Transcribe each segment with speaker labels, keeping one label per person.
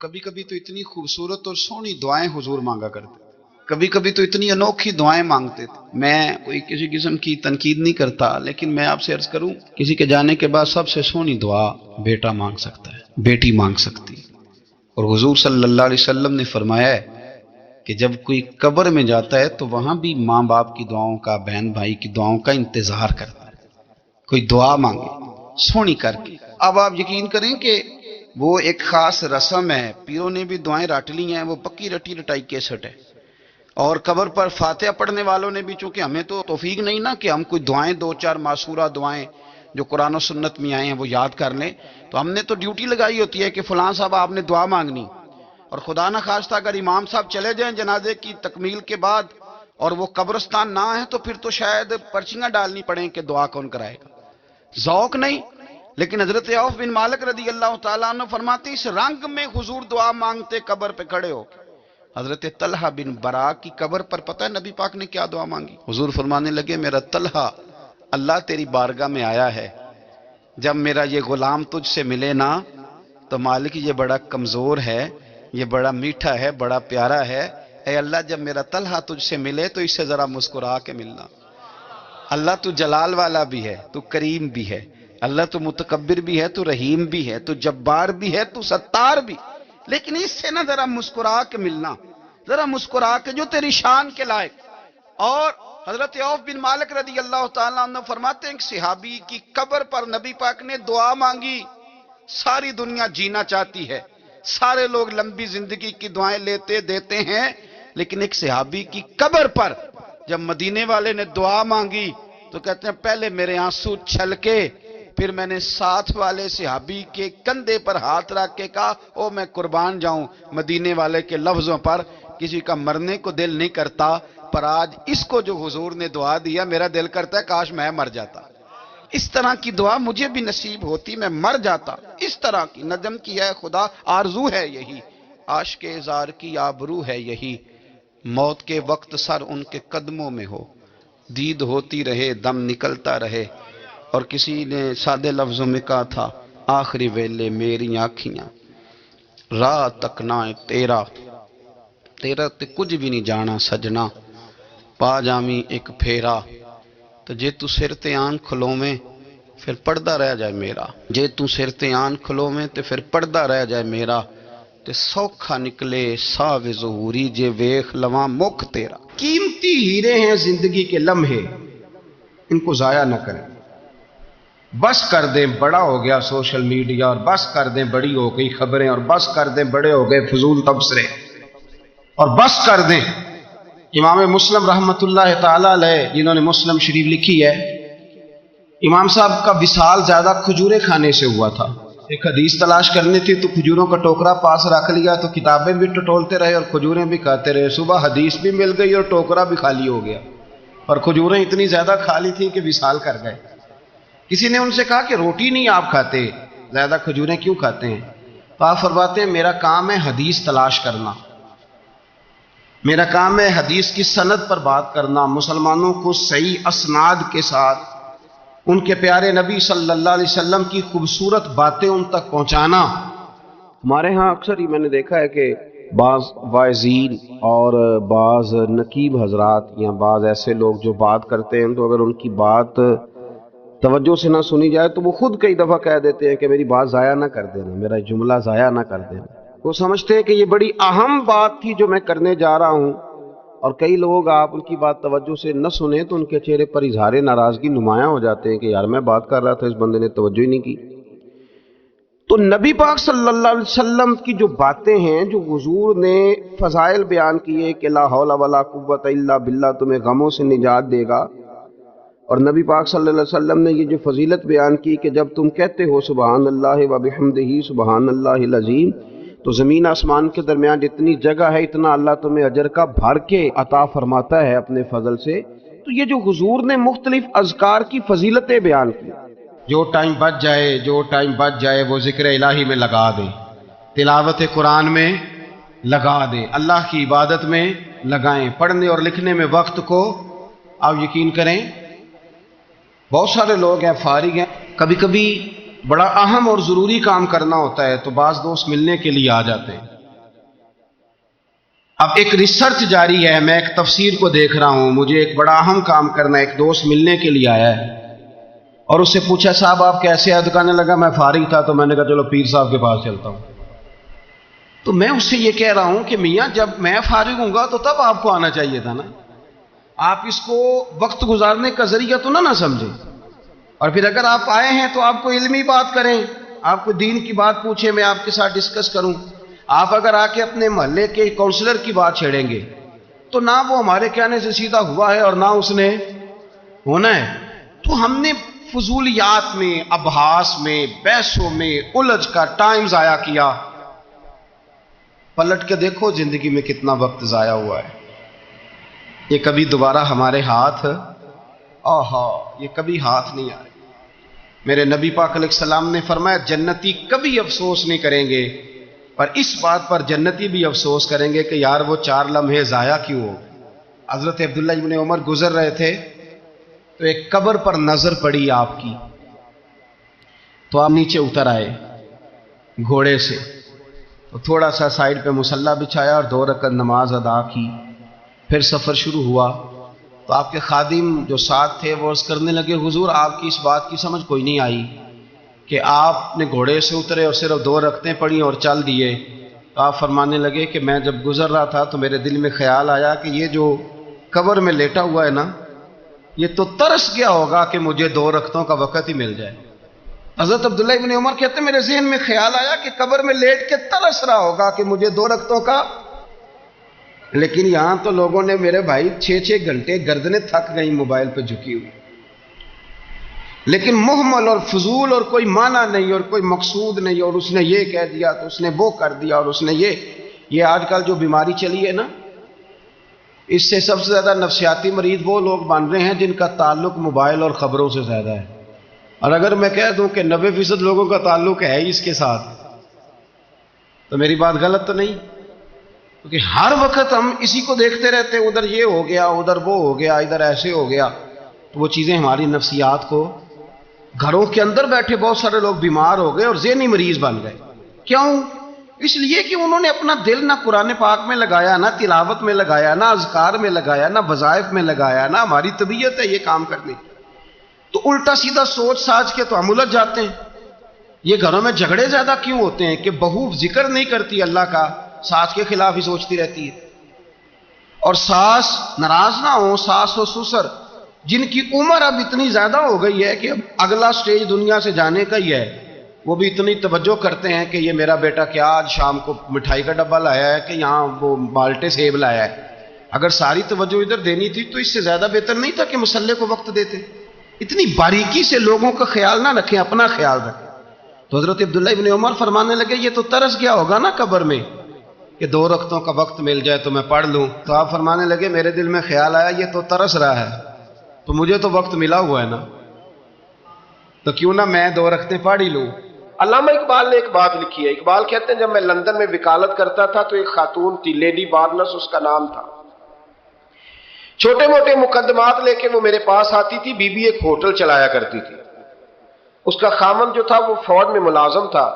Speaker 1: کبھی کبھی تو اتنی خوبصورت اور سونی دعائیں حضور مانگا کرتے تھے، کبھی کبھی تو اتنی انوکھی دعائیں مانگتے تھے۔ میں کوئی کسی قسم کی تنقید نہیں کرتا، لیکن میں آپ سے عرض کروں، کسی کے جانے کے بعد سب سے سونی دعا بیٹا مانگ سکتا ہے، بیٹی مانگ سکتی ہے۔ اور حضور صلی اللہ علیہ وسلم نے فرمایا ہے کہ جب کوئی قبر میں جاتا ہے تو وہاں بھی ماں باپ کی دعاؤں کا، بہن بھائی کی دعاؤں کا انتظار کرتا ہے، کوئی دعا مانگے سونی کر کے۔ اب آپ یقین کریں کہ وہ ایک خاص رسم ہے، پیروں نے بھی دعائیں رٹ لی ہیں، وہ پکی رٹی رٹائی کیسٹ ہے، اور قبر پر فاتحہ پڑھنے والوں نے بھی، چونکہ ہمیں تو توفیق نہیں نا کہ ہم کوئی دعائیں دو چار معصورہ دعائیں جو قرآن و سنت میں آئے ہیں وہ یاد کر لیں، تو ہم نے تو ڈیوٹی لگائی ہوتی ہے کہ فلاں صاحب آپ نے دعا مانگنی، اور خدا نہ خواستہ اگر امام صاحب چلے جائیں جنازے کی تکمیل کے بعد اور وہ قبرستان نہ ہے تو پھر تو شاید پرچیاں ڈالنی پڑیں کہ دعا کون کرائے گا، ذوق نہیں۔ لیکن حضرت عوف بن مالک رضی اللہ تعالیٰ عنہ فرماتے اس رنگ میں حضور دعا مانگتے قبر پہ کھڑے ہو کے۔ حضرت طلحہ بن برا کی قبر پر پتہ ہے نبی پاک نے کیا دعا مانگی؟ حضور فرمانے لگے میرا طلحہ، اللہ تیری بارگاہ میں آیا ہے، جب میرا یہ غلام تجھ سے ملے نا تو مالک یہ بڑا کمزور ہے، یہ بڑا میٹھا ہے، بڑا پیارا ہے، اے اللہ جب میرا طلحہ تجھ سے ملے تو اس سے ذرا مسکرا کے ملنا۔ اللہ تو جلال والا بھی ہے، تو کریم بھی ہے، اللہ تو متکبر بھی ہے، تو رحیم بھی ہے، تو جبار بھی ہے، تو ستار بھی، لیکن اس سے نہ ذرا مسکرا کے ملنا، ذرا مسکرا کے جو تیری شان کے لائق۔ اور حضرت عوف بن مالک رضی اللہ تعالیٰ عنہ فرماتے ہیں کہ صحابی کی قبر پر نبی پاک نے دعا مانگی۔ ساری دنیا جینا چاہتی ہے، سارے لوگ لمبی زندگی کی دعائیں لیتے دیتے ہیں، لیکن ایک صحابی کی قبر پر جب مدینے والے نے دعا مانگی تو کہتے ہیں پہلے میرے آنسو چھلکے، پھر میں نے ساتھ والے صحابی کے کندھے پر ہاتھ رکھ کے کہا او میں قربان جاؤں مدینے والے کے لفظوں پر، کسی کا مرنے کو دل نہیں کرتا، پر آج اس کو جو حضور نے دعا دیا میرا دل کرتا ہے کاش میں مر جاتا، اس طرح کی دعا مجھے بھی نصیب ہوتی، میں مر جاتا، اس طرح کی ندم کی ہے خدا، آرزو ہے یہی، عاشق ازار کی آبرو ہے یہی، موت کے وقت سر ان کے قدموں میں ہو، دید ہوتی رہے دم نکلتا رہے۔ اور کسی نے سادے لفظوں میں کہا تھا آخری ویلے میری آنکھیاں راہ تک نہ تیرا، تیرا تے کچھ بھی نہیں جانا سجنا، پا جامی ایک پھیرا، تو جے تو سر تے آن کھلوویں پھر پردہ رہ جائے میرا، جے تو سر تے آن کھلوویں تے پھر پردہ رہ جائے میرا، تے سوکھا نکلے ساوے ظہوری جے ویخ لواں مکھ تیرا۔ قیمتی ہیرے ہیں زندگی کے لمحے، ان کو ضائع نہ کریں، بس کر دیں بڑا ہو گیا سوشل میڈیا، اور بس کر دیں بڑی ہو گئی خبریں، اور بس کر دیں بڑے ہو گئے فضول تبصرے، اور بس کر دیں۔ امام مسلم رحمۃ اللہ تعالی علیہ جنہوں نے مسلم شریف لکھی ہے، امام صاحب کا وصال زیادہ کھجوریں کھانے سے ہوا تھا، ایک حدیث تلاش کرنی تھی تو کھجوروں کا ٹوکرا پاس رکھ لیا تو کتابیں بھی ٹٹولتے رہے اور کھجوریں بھی کھاتے رہے، صبح حدیث بھی مل گئی اور ٹوکرا بھی خالی ہو گیا، اور کھجوریں اتنی زیادہ کھا لی تھیں کہ وصال کر گئے۔ کسی نے ان سے کہا کہ روٹی نہیں آپ کھاتے، زیادہ کھجوریں کیوں کھاتے ہیں؟ تو آپ فرماتے ہیں میرا کام ہے حدیث تلاش کرنا، میرا کام ہے حدیث کی سند پر بات کرنا، مسلمانوں کو صحیح اسناد کے ساتھ ان کے پیارے نبی صلی اللہ علیہ وسلم کی خوبصورت باتیں ان تک پہنچانا۔ ہمارے ہاں اکثر ہی میں نے دیکھا ہے کہ بعض واعظین اور بعض نقیب حضرات یا بعض ایسے لوگ جو بات کرتے ہیں تو اگر ان کی بات توجہ سے نہ سنی جائے تو وہ خود کئی دفعہ کہہ دیتے ہیں کہ میری بات ضائع نہ کر دینا، میرا جملہ ضائع نہ کر دینا۔ وہ سمجھتے ہیں کہ یہ بڑی اہم بات تھی جو میں کرنے جا رہا ہوں، اور کئی لوگ آپ ان کی بات توجہ سے نہ سنیں تو ان کے چہرے پر اظہار ناراضگی نمایاں ہو جاتے ہیں کہ یار میں بات کر رہا تھا اس بندے نے توجہ ہی نہیں کی۔ تو نبی پاک صلی اللہ علیہ وسلم کی جو باتیں ہیں، جو حضور نے فضائل بیان کیے کہ لا حول ولا قوت الا باللہ تمہیں غموں سے نجات دے گا، اور نبی پاک صلی اللہ علیہ وسلم نے یہ جو فضیلت بیان کی کہ جب تم کہتے ہو سبحان اللہ و بحمدہ سبحان اللہ العظیم تو زمین آسمان کے درمیان جتنی جگہ ہے اتنا اللہ تمہیں اجر کا بھر کے عطا فرماتا ہے اپنے فضل سے۔ تو یہ جو حضور نے مختلف اذکار کی فضیلتیں بیان کی، جو ٹائم بچ جائے وہ ذکر الہی میں لگا دیں، تلاوت قرآن میں لگا دیں، اللہ کی عبادت میں لگائیں، پڑھنے اور لکھنے میں وقت کو آپ یقین کریں بہت سارے لوگ ہیں فارغ ہیں، کبھی کبھی
Speaker 2: بڑا اہم اور ضروری کام کرنا ہوتا ہے تو بعض دوست ملنے کے لیے آ جاتے ہیں. اب ایک ریسرچ جاری ہے، میں ایک تفسیر کو دیکھ رہا ہوں، مجھے ایک بڑا اہم کام کرنا ہے، ایک دوست ملنے کے لیے آیا ہے اور اس سے پوچھا صاحب آپ کیسے ہیں؟ تو کہنے لگا میں فارغ تھا تو میں نے کہا چلو پیر صاحب کے پاس چلتا ہوں. تو میں اس سے یہ کہہ رہا ہوں کہ میاں جب میں فارغ ہوں گا تو تب آپ کو آنا چاہیے تھا نا، آپ اس کو وقت گزارنے کا ذریعہ تو نہ سمجھیں. اور پھر اگر آپ آئے ہیں تو آپ کو علمی بات کریں، آپ کو دین کی بات پوچھیں، میں آپ کے ساتھ ڈسکس کروں. آپ اگر آ کے اپنے محلے کے کونسلر کی بات چھیڑیں گے تو نہ وہ ہمارے کہنے سے سیدھا ہوا ہے اور نہ اس نے ہونا ہے. تو ہم نے فضولیات میں، ابحاث میں، بحثوں میں الجھ کا ٹائم ضائع کیا. پلٹ کے دیکھو زندگی میں کتنا وقت ضائع ہوا ہے. یہ کبھی دوبارہ ہمارے ہاتھ یہ کبھی ہاتھ نہیں آئے. میرے نبی پاک علیہ السلام نے فرمایا جنتی کبھی افسوس نہیں کریں گے، پر اس بات پر جنتی بھی افسوس کریں گے کہ یار وہ 4 لمحے ضائع کیوں ہو. حضرت عبداللہ ابن عمر گزر رہے تھے تو ایک قبر پر نظر پڑی آپ کی، تو آپ نیچے اتر آئے گھوڑے سے، تو تھوڑا سا سائیڈ پہ مصلی بچھایا اور 2 رکعت نماز ادا کی. پھر سفر شروع ہوا تو آپ کے خادم جو ساتھ تھے وہ عرض کرنے لگے حضور آپ کی اس بات کی سمجھ کوئی نہیں آئی کہ آپ نے گھوڑے سے اترے اور صرف 2 رکعتیں پڑھی اور چل دیے. تو آپ فرمانے لگے کہ میں جب گزر رہا تھا تو میرے دل میں خیال آیا کہ یہ جو قبر میں لیٹا ہوا ہے نا، یہ تو ترس گیا ہوگا کہ مجھے 2 رکعتوں کا وقت ہی مل جائے. حضرت عبداللہ ابن عمر کہتے ہیں میرے ذہن میں خیال آیا کہ قبر میں لیٹ کے ترس رہا ہوگا کہ مجھے 2 رکعتوں کا. لیکن یہاں تو لوگوں نے میرے بھائی 6 گھنٹے گردنیں تھک گئی موبائل پہ جھکی ہوئی، لیکن محمل اور فضول اور کوئی معنی نہیں اور کوئی مقصود نہیں، اور اس نے یہ کہہ دیا تو اس نے وہ کر دیا اور اس نے یہ آج کل جو بیماری چلی ہے نا، اس سے سب سے زیادہ نفسیاتی مریض وہ لوگ بن رہے ہیں جن کا تعلق موبائل اور خبروں سے زیادہ ہے. اور اگر میں کہہ دوں کہ 90% لوگوں کا تعلق ہے ہی اس کے ساتھ تو میری بات غلط تو نہیں؟ کیونکہ ہر وقت ہم اسی کو دیکھتے رہتے ہیں، ادھر یہ ہو گیا، ادھر وہ ہو گیا، ادھر ایسے ہو گیا. تو وہ چیزیں ہماری نفسیات کو، گھروں کے اندر بیٹھے بہت سارے لوگ بیمار ہو گئے اور ذہنی مریض بن گئے. کیوں؟ اس لیے کہ انہوں نے اپنا دل نہ قرآن پاک میں لگایا، نہ تلاوت میں لگایا، نہ اذکار میں لگایا، نہ وظائف میں لگایا، نہ ہماری طبیعت ہے یہ کام کرنے کی. تو الٹا سیدھا سوچ ساچ کے تو ہم الجھ جاتے ہیں. یہ گھروں میں جھگڑے زیادہ کیوں ہوتے ہیں کہ بہو ذکر نہیں کرتی اللہ کا، ساس کے خلاف ہی سوچتی رہتی ہے. اور ساس ناراض نہ ہو، ساس و سسر جن کی عمر اب اتنی زیادہ ہو گئی ہے کہ اب اگلا سٹیج دنیا سے جانے کا ہی ہے، وہ بھی اتنی توجہ کرتے ہیں کہ یہ میرا بیٹا کیا آج شام کو مٹھائی کا ڈبہ لایا ہے کہ یہاں وہ مالٹے سیب لایا ہے. اگر ساری توجہ ادھر دینی تھی تو اس سے زیادہ بہتر نہیں تھا کہ مصلی کو وقت دیتے. اتنی باریکی سے لوگوں کا خیال نہ رکھیں، اپنا خیال رکھیں. تو حضرت عبداللہ ابن عمر فرمانے لگے یہ تو ترس گیا ہوگا نا قبر میں کہ 2 رکعتوں کا وقت مل جائے تو میں پڑھ لوں. تو آپ فرمانے لگے میرے دل میں خیال آیا یہ تو ترس رہا ہے تو مجھے تو وقت ملا ہوا ہے نا، تو کیوں نہ میں 2 رکعتیں پڑھ ہی لوں.
Speaker 3: علامہ اقبال نے ایک بات لکھی ہے. اقبال کہتے ہیں جب میں لندن میں وکالت کرتا تھا تو ایک خاتون تھی، لیڈی بارنس اس کا نام تھا. چھوٹے موٹے مقدمات لے کے وہ میرے پاس آتی تھی. بی بی ایک ہوٹل چلایا کرتی تھی. اس کا خامن جو تھا وہ فوج میں ملازم تھا.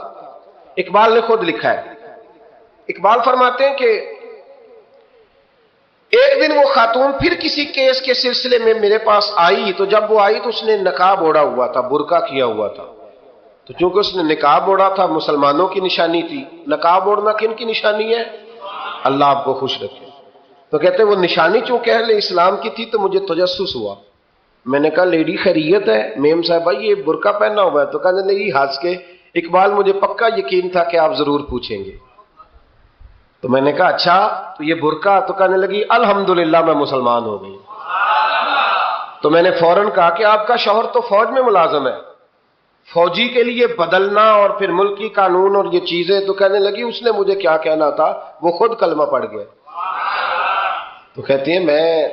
Speaker 3: اقبال نے خود لکھا ہے، اقبال فرماتے ہیں کہ ایک دن وہ خاتون پھر کسی کیس کے سلسلے میں میرے پاس آئی، تو جب وہ آئی تو اس نے نقاب اوڑھا ہوا تھا، برقع کیا ہوا تھا. تو چونکہ اس نے نقاب اوڑھا تھا مسلمانوں کی نشانی تھی. نقاب اوڑھنا کن کی نشانی ہے؟ اللہ آپ کو خوش رکھے. تو کہتے وہ نشانی چونکہ اہل اسلام کی تھی تو مجھے تجسس ہوا. میں نے کہا لیڈی خیریت ہے؟ میم صاحبہ یہ برقع پہنا ہوا ہے. تو کہنے لگی ہنس کے اقبال مجھے پکا یقین تھا کہ آپ ضرور پوچھیں گے. تو میں نے کہا اچھا تو یہ برقع؟ تو کہنے لگی الحمدللہ میں مسلمان ہو گئی. تو میں نے فوراً کہا کہ آپ کا شوہر تو فوج میں ملازم ہے، فوجی کے لیے بدلنا اور پھر ملکی قانون اور یہ چیزیں. تو کہنے لگی اس نے مجھے کیا کہنا تھا، وہ خود کلمہ پڑھ گیا. تو کہتی ہیں میں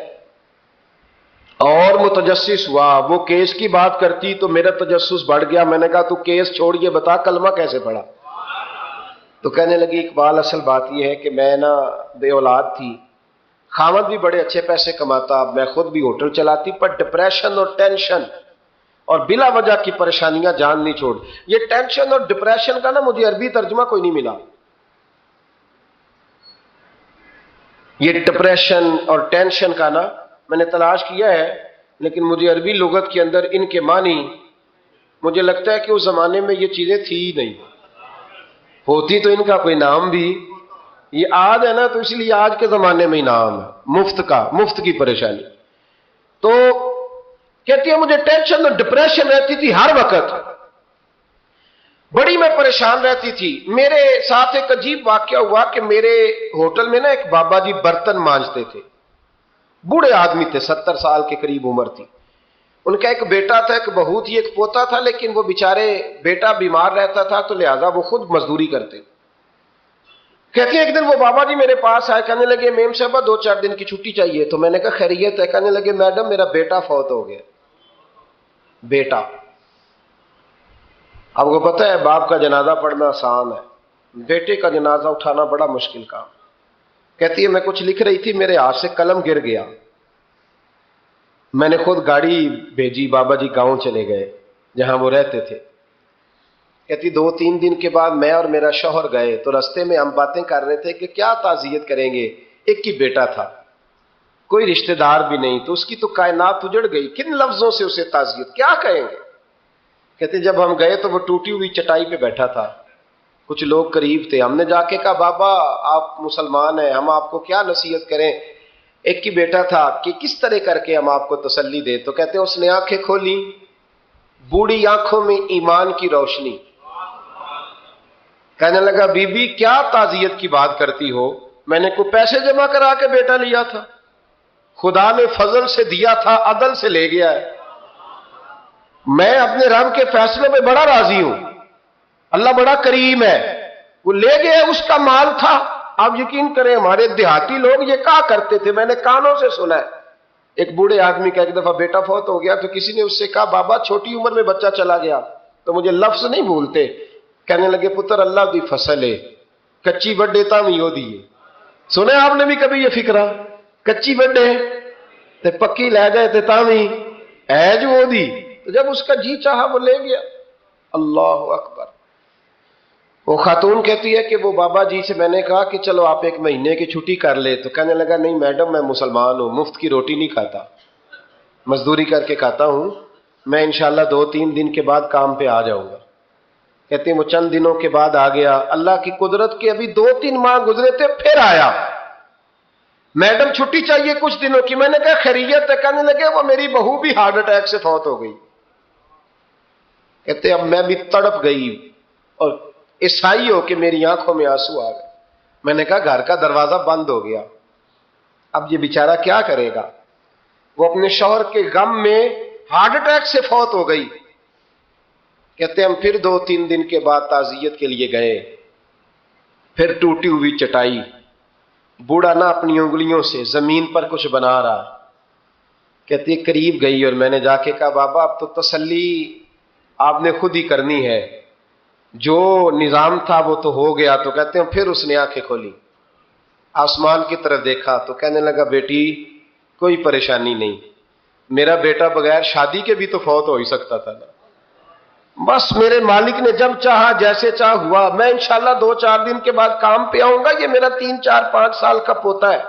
Speaker 3: اور متجسس ہوا. وہ کیس کی بات کرتی تو میرا تجسس بڑھ گیا. میں نے کہا تو کیس چھوڑ یہ بتا کلمہ کیسے پڑھا؟ تو کہنے لگی اقبال اصل بات یہ ہے کہ میں نا بے اولاد تھی، خامد بھی بڑے اچھے پیسے کماتا، میں خود بھی ہوٹل چلاتی، پر ڈپریشن اور ٹینشن اور بلا وجہ کی پریشانیاں جان نہیں چھوڑ. یہ ٹینشن اور ڈپریشن کا نا مجھے عربی ترجمہ کوئی نہیں ملا. یہ ڈپریشن اور ٹینشن کا نا میں نے تلاش کیا ہے، لیکن مجھے عربی لغت کے اندر ان کے معنی مجھے لگتا ہے کہ اس زمانے میں یہ چیزیں تھی ہی نہیں. ہوتی تو ان کا کوئی نام بھی، یہ آج ہے نا تو اس لیے آج کے زمانے میں ہی نام ہے مفت کا، مفت کی پریشانی. تو کہتی ہے مجھے ٹینشن اور ڈپریشن رہتی تھی ہر وقت، بڑی میں پریشان رہتی تھی. میرے ساتھ ایک عجیب واقعہ ہوا کہ میرے ہوٹل میں نا ایک بابا جی برتن مانجتے تھے، بوڑھے آدمی تھے، 70 سال کے قریب عمر تھی. ان کا ایک بیٹا تھا، ایک بہو تھی، ایک پوتا تھا، لیکن وہ بیچارے بیٹا بیمار رہتا تھا تو لہذا وہ خود مزدوری کرتے. کہتے ہیں ایک دن وہ بابا جی میرے پاس آئے، کہنے لگے میم صاحبہ 2-4 دن کی چھٹی چاہیے. تو میں نے کہا خیریت ہے؟ کہنے لگے میڈم میرا بیٹا فوت ہو گیا. بیٹا، آپ کو پتہ ہے باپ کا جنازہ پڑھنا آسان ہے، بیٹے کا جنازہ اٹھانا بڑا مشکل کام. کہتی ہے میں کچھ لکھ رہی تھی، میرے ہاتھ سے قلم گر گیا. میں نے خود گاڑی بھیجی، بابا جی گاؤں چلے گئے جہاں وہ رہتے تھے. کہتی 2-3 دن کے بعد میں اور میرا شوہر گئے تو رستے میں ہم باتیں کر رہے تھے کہ کیا تعزیت کریں گے. ایک ہی بیٹا تھا، کوئی رشتہ دار بھی نہیں، تو اس کی تو کائنات اجڑ گئی، کن لفظوں سے اسے تعزیت کیا کہیں گے. کہتے جب ہم گئے تو وہ ٹوٹی ہوئی چٹائی پہ بیٹھا تھا، کچھ لوگ قریب تھے. ہم نے جا کے کہا بابا آپ مسلمان ہیں، ہم آپ کو کیا نصیحت کریں، ایک ہی بیٹا تھا، کہ کس طرح کر کے ہم آپ کو تسلی دیں. تو کہتے ہیں اس نے آنکھیں کھولی، بوڑھی آنکھوں میں ایمان کی روشنی. کہنے لگا بی بی کیا تعزیت کی بات کرتی ہو، میں نے کوئی پیسے جمع کرا کے بیٹا لیا تھا، خدا نے فضل سے دیا تھا، عدل سے لے گیا ہے. میں اپنے رب کے فیصلوں پہ بڑا راضی ہوں، اللہ بڑا کریم ہے، وہ لے گیا، اس کا مال تھا. آپ یقین کریں ہمارے دیہاتی لوگ یہ کہا کرتے تھے، میں نے کانوں سے سنا ہے. ایک بوڑھے آدمی کا ایک دفعہ بیٹا فوت ہو گیا تو کسی نے اس سے کہا بابا چھوٹی عمر میں بچہ چلا گیا، تو مجھے لفظ نہیں بھولتے. کہنے لگے پتر اللہ دی فصل ہے، کچی بڈے تامی ہو دیے. سنے آپ نے بھی کبھی یہ فکرہ، کچی بڈے تے پکی لے گئے تے تامی ہے جو ہو دی. تو جب اس کا جی چاہا وہ لے گیا. اللہ اکبر. وہ خاتون کہتی ہے کہ وہ بابا جی سے میں نے کہا کہ چلو آپ 1 مہینے کی چھٹی کر لے. تو کہنے لگا نہیں میڈم میں مسلمان ہوں، مفت کی روٹی نہیں کھاتا، مزدوری کر کے کھاتا ہوں، میں انشاءاللہ 2-3 دن کے بعد کام پہ آ جاؤں گا. کہتے ہیں وہ چند دنوں کے بعد آ گیا. اللہ کی قدرت کے ابھی 2-3 ماہ گزرے تھے پھر آیا. میڈم چھٹی چاہیے کچھ دنوں کی. میں نے کہا خیریت ہے؟ کہنے لگے وہ میری بہو بھی ہارٹ اٹیک سے فوت ہو گئی. کہتے اب میں بھی تڑپ گئی اور عیسائی ہو کہ میری آنکھوں میں آنسو آ گئے. میں نے کہا گھر کا دروازہ بند ہو گیا، اب یہ بیچارہ کیا کرے گا. وہ اپنے شوہر کے غم میں ہارٹ اٹیک سے فوت ہو گئی. کہتے ہم پھر 2-3 دن کے بعد تعزیت کے لیے گئے، پھر ٹوٹی ہوئی چٹائی، بوڑھا نہ اپنی انگلیوں سے زمین پر کچھ بنا رہا. کہتی قریب گئی اور میں نے جا کے کہا بابا اب تو تسلی آپ نے خود ہی کرنی ہے، جو نظام تھا وہ تو ہو گیا. تو کہتے ہیں پھر اس نے آنکھیں کھولی، آسمان کی طرف دیکھا تو کہنے لگا بیٹی کوئی پریشانی نہیں، میرا بیٹا بغیر شادی کے بھی تو فوت ہو ہی سکتا تھا نا، بس میرے مالک نے جب چاہا جیسے چاہ ہوا. میں انشاءاللہ 2-4 دن کے بعد کام پہ آؤں گا. یہ میرا 3-4-5 سال کا پوتا ہے،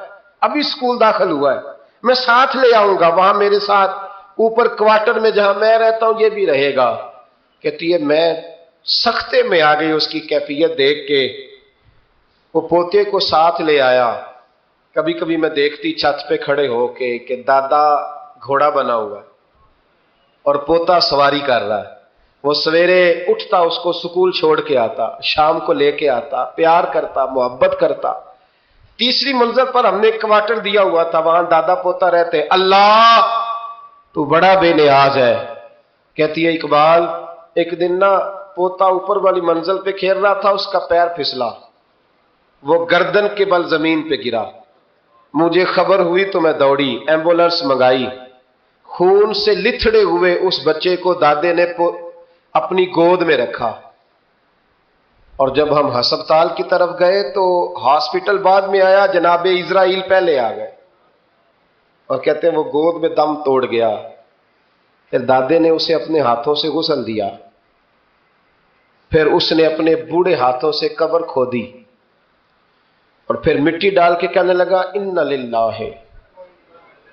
Speaker 3: ابھی اسکول داخل ہوا ہے، میں ساتھ لے آؤں گا، وہاں میرے ساتھ اوپر کوارٹر میں جہاں میں رہتا ہوں یہ بھی رہے گا. کہتی ہے میں سختے میں آ گئی اس کی کیفیت دیکھ کے. وہ پوتے کو ساتھ لے آیا. کبھی کبھی میں دیکھتی چھت پہ کھڑے ہو کے کہ دادا گھوڑا بنا ہوا ہے اور پوتا سواری کر رہا ہے. وہ سویرے اٹھتا اس کو سکول چھوڑ کے آتا، شام کو لے کے آتا، پیار کرتا، محبت کرتا. 3ری منزل پر ہم نے ایک کوارٹر دیا ہوا تھا، وہاں دادا پوتا رہتے. اللہ تو بڑا بے نیاز ہے. کہتی ہے اقبال ایک دن نا پوتا اوپر والی منزل پہ کھیل رہا تھا، اس کا پیر پھسلا، وہ گردن کے بل زمین پہ گرا. مجھے خبر ہوئی تو میں دوڑی، ایمبولینس منگائی. خون سے لتھڑے ہوئے اس بچے کو دادے نے اپنی گود میں رکھا. اور جب ہم ہسپتال کی طرف گئے تو ہاسپٹل بعد میں آیا، جناب اسرائیل پہلے آ گئے اور کہتے ہیں وہ گود میں دم توڑ گیا. پھر دادے نے اسے اپنے ہاتھوں سے غسل دیا، پھر اس نے اپنے بوڑھے ہاتھوں سے قبر کھودی اور پھر مٹی ڈال کے کہنے لگا اِنَّ لِلَّهِ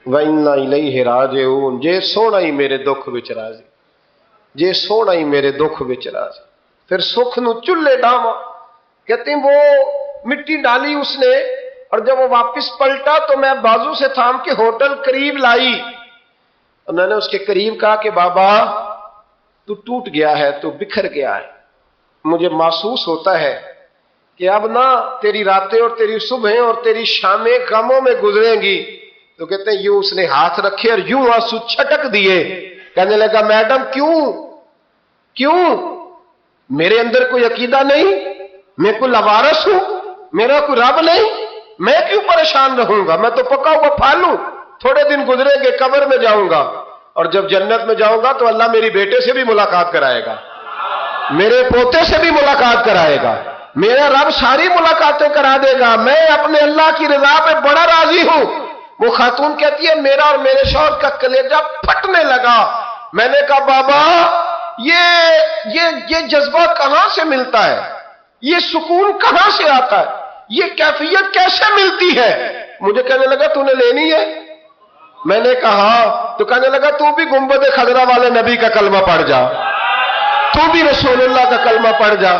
Speaker 3: وَإِنَّا إِلَيْهِ رَاجِعُونَ، جے سونا ہی میرے دکھ وچ راضی، جے سونا ہی میرے دکھ وچ راضی۔ پھر سکھ نو چلے ڈاما، کہتے ہیں وہ مٹی ڈالی اس نے، اور جب وہ واپس پلٹا تو میں بازو سے تھام کے ہوٹل قریب لائی، اور میں نے اس کے قریب کہا کہ بابا تو ٹوٹ گیا ہے، تو بکھر گیا ہے، مجھے محسوس ہوتا ہے کہ اب نہ تیری راتیں اور تیری صبحیں اور تیری شامیں غموں میں گزریں گی۔ تو کہتے ہیں یوں اس نے ہاتھ رکھے اور یوں آنسو چھٹک دیے، کہنے لگا میڈم کیوں میرے اندر کوئی عقیدہ نہیں، میں کوئی لوارث ہوں، میرا کوئی رب نہیں، میں کیوں پریشان رہوں گا، میں تو پکا ہوا پھل ہوں، تھوڑے دن گزریں گے قبر میں جاؤں گا، اور جب جنت میں جاؤں گا تو اللہ میری بیٹے سے بھی ملاقات کرائے گا، میرے پوتے سے بھی ملاقات کرائے گا، میرا رب ساری ملاقاتیں کرا دے گا، میں اپنے اللہ کی رضا پہ بڑا راضی ہوں۔ وہ خاتون کہتی ہے میرا اور میرے شوہر کا کلیجہ پھٹنے لگا، میں نے کہا بابا یہ جذبہ کہاں سے ملتا ہے، یہ سکون کہاں سے آتا ہے، یہ کیفیت کیسے ملتی ہے؟ مجھے کہنے لگا تو نے لینی ہے؟ میں نے کہا، تو کہنے لگا تو بھی گنبد خضرا والے نبی کا کلمہ پڑھ جا، تو بھی رسول اللہ کا کلمہ پڑھ جا۔